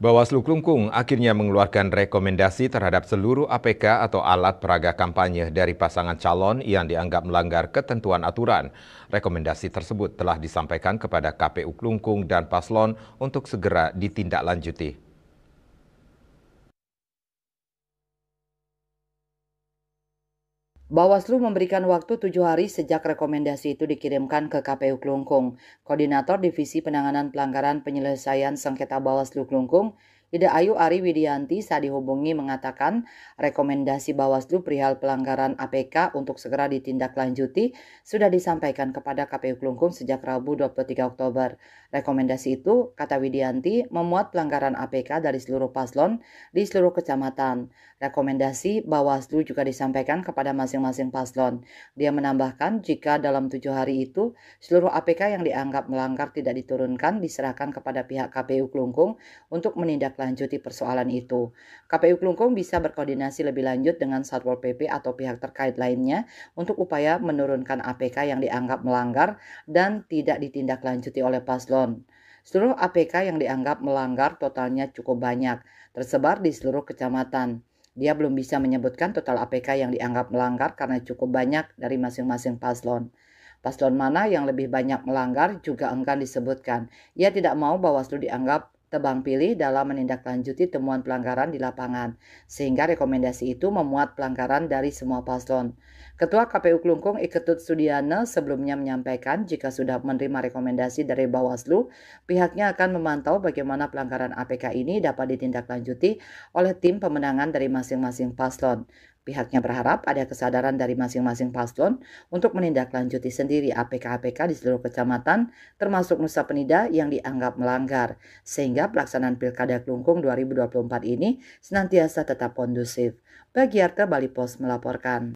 Bawaslu Klungkung akhirnya mengeluarkan rekomendasi terhadap seluruh APK atau alat peraga kampanye dari pasangan calon yang dianggap melanggar ketentuan aturan. Rekomendasi tersebut telah disampaikan kepada KPU Klungkung dan Paslon untuk segera ditindaklanjuti. Bawaslu memberikan waktu 7 hari sejak rekomendasi itu dikirimkan ke KPU Klungkung. Koordinator Divisi Penanganan Pelanggaran Penyelesaian Sengketa Bawaslu Klungkung, Ida Ayu Ari Widianti saat dihubungi mengatakan rekomendasi Bawaslu perihal pelanggaran APK untuk segera ditindaklanjuti sudah disampaikan kepada KPU Klungkung sejak Rabu 23 Oktober. Rekomendasi itu, kata Widianti, memuat pelanggaran APK dari seluruh paslon di seluruh kecamatan. Rekomendasi Bawaslu juga disampaikan kepada masing-masing paslon. Dia menambahkan jika dalam 7 hari itu seluruh APK yang dianggap melanggar tidak diturunkan diserahkan kepada pihak KPU Klungkung untuk menindaklanjuti persoalan itu. KPU Klungkung bisa berkoordinasi lebih lanjut dengan Satpol PP atau pihak terkait lainnya untuk upaya menurunkan APK yang dianggap melanggar dan tidak ditindaklanjuti oleh paslon. Seluruh APK yang dianggap melanggar totalnya cukup banyak, tersebar di seluruh kecamatan. Dia belum bisa menyebutkan total APK yang dianggap melanggar karena cukup banyak dari masing-masing paslon. Paslon mana yang lebih banyak melanggar juga enggan disebutkan. Ia tidak mau Bawaslu dianggap tebang pilih dalam menindaklanjuti temuan pelanggaran di lapangan, sehingga rekomendasi itu memuat pelanggaran dari semua paslon. Ketua KPU Klungkung Iketut Sudiana sebelumnya menyampaikan jika sudah menerima rekomendasi dari Bawaslu, pihaknya akan memantau bagaimana pelanggaran APK ini dapat ditindaklanjuti oleh tim pemenangan dari masing-masing paslon. Pihaknya berharap ada kesadaran dari masing-masing paslon untuk menindaklanjuti sendiri APK-APK di seluruh kecamatan, termasuk Nusa Penida yang dianggap melanggar, sehingga pelaksanaan Pilkada Klungkung 2024 ini senantiasa tetap kondusif. Bagiarta Bali Pos melaporkan.